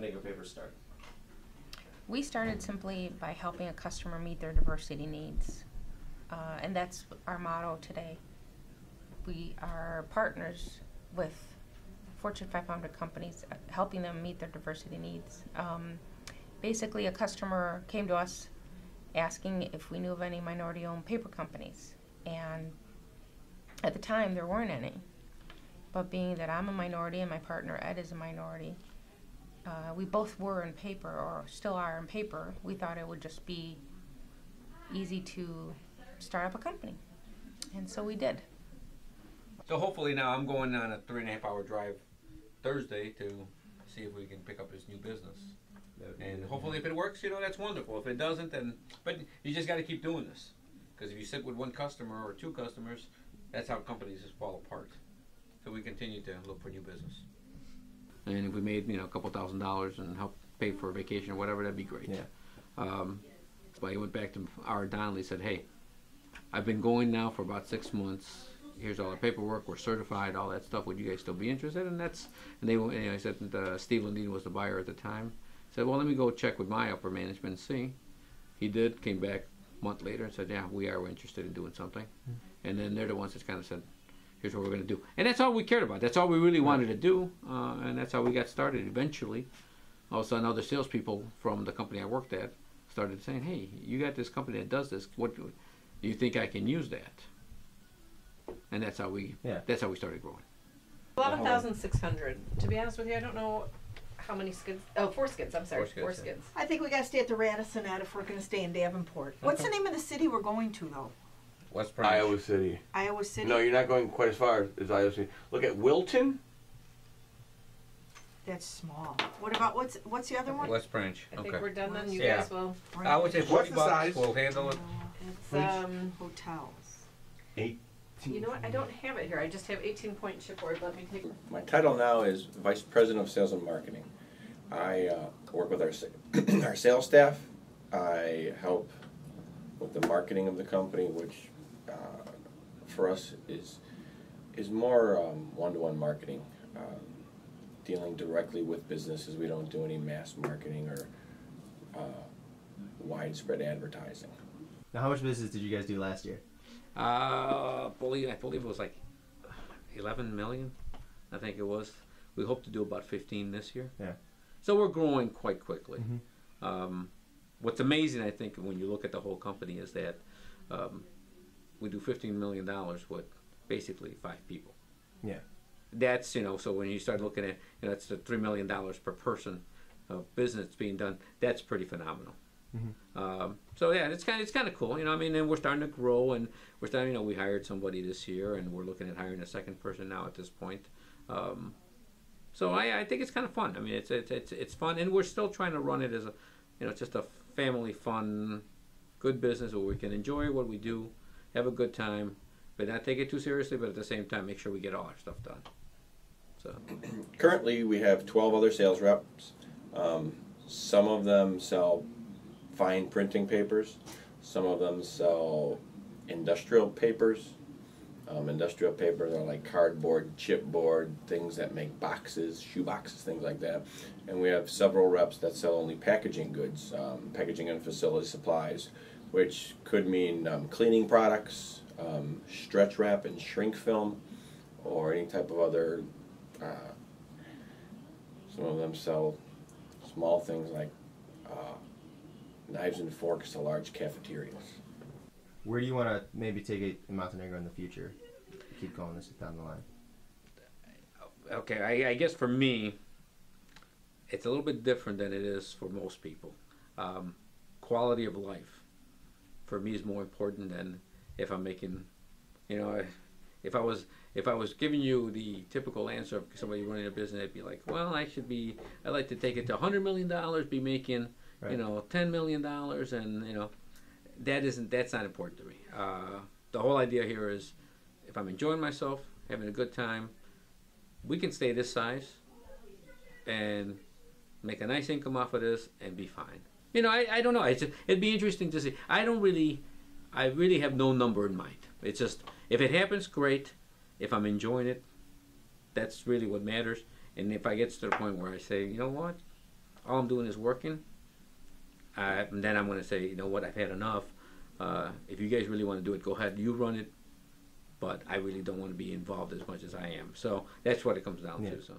Montenegro Paper start? We started simply by helping a customer meet their diversity needs, and that's our motto today. We are partners with Fortune 500 companies, helping them meet their diversity needs. Basically, a customer came to us asking if we knew of any minority-owned paper companies, and at the time there weren't any. But being that I'm a minority and my partner Ed is a minority, we both were in paper, or still are in paper, we thought it would just be easy to start up a company. And so we did. So hopefully now I'm going on a 3.5-hour drive Thursday to see if we can pick up this new business. And hopefully if it works, you know, that's wonderful. If it doesn't, then, but you just got to keep doing this. Because if you sit with one customer or two customers, that's how companies just fall apart. So we continue to look for new business. And if we made, you know, a couple $1,000s and help pay for a vacation or whatever, that'd be great. Yeah. So I went back to our Donnelly, said, hey, I've been going now for about 6 months. Here's all the paperwork. We're certified, all that stuff. Would you guys still be interested? And they, you know, I said, Steve Lundin was the buyer at the time. Said, well, let me go check with my upper management and see. He did, came back a month later and said, yeah, we are interested in doing something. And then they're the ones that kind of said, here's what we're going to do. And that's all we cared about. That's all we really wanted to do. And that's how we got started eventually. All of a sudden, other salespeople from the company I worked at started saying, hey, you got this company that does this. What do you think I can use that? And that's how we started growing. 11,600. To be honest with you, I don't know how many skids. Oh, 4 skids. I'm sorry, 4 skids. I think we got to stay at the Radisson if we're going to stay in Davenport. What's the name of the city we're going to, though? West Branch. Iowa City. Iowa City? No, you're not going quite as far as Iowa City. Look at Wilton. That's small. What about, what's the other one? West Branch. I think we're done then. You guys will. I would say What's $40 the size? will handle it. It's, hotels. 18. you know what? I don't have it here. I just have 18-point chipboard. Let me take. My title now is Vice President of Sales and Marketing. I work with our sales staff. I help with the marketing of the company, which for us is more one-to-one marketing, dealing directly with businesses. We don't do any mass marketing or widespread advertising. Now, how much business did you guys do last year? I believe it was like 11 million. I think it was. We hope to do about 15 this year. Yeah. So we're growing quite quickly. Mm-hmm. What's amazing, I think, when you look at the whole company is that we do $15 million with basically 5 people. Yeah. That's, you know, so when you start looking at, you know, that's the $3 million per person of business being done. That's pretty phenomenal. Mm-hmm. So yeah, it's kind of cool, you know. I mean, and we're starting to grow, and we're starting. You know, we hired somebody this year, and we're looking at hiring a second person now at this point. So I think it's kind of fun. I mean, it's fun, and we're still trying to run it as a, you know, just a family fun, good business where we can enjoy what we do, have a good time, but not take it too seriously. But at the same time, make sure we get all our stuff done. So Currently, we have 12 other sales reps. Some of them sell fine printing papers. Some of them sell industrial papers. Industrial papers are like cardboard, chipboard, things that make boxes, shoe boxes, things like that. And we have several reps that sell only packaging goods, packaging and facility supplies, which could mean cleaning products, stretch wrap and shrink film, or any type of other. Some of them sell small things like knives and forks to large cafeterias. Where do you want to maybe take it in Montenegro in the future? Keep going this down the line. Okay, I guess for me, it's a little bit different than it is for most people. Quality of life, for me, is more important than if I'm making, you know, if I was giving you the typical answer of somebody running a business, I'd be like, well, I'd like to take it to $100 million, be making, right, you know, $10 million, and, you know, that's not important to me. The whole idea here is, if I'm enjoying myself, having a good time, we can stay this size and make a nice income off of this and be fine. You know, I don't know. It'd be interesting to see. I really have no number in mind. It's just, if it happens, great. If I'm enjoying it, that's really what matters. And if I get to the point where I say, you know what, all I'm doing is working, and then I'm going to say, you know what, I've had enough. If you guys really want to do it, go ahead, you run it. But I really don't want to be involved as much as I am. So that's what it comes down Yeah. to. So.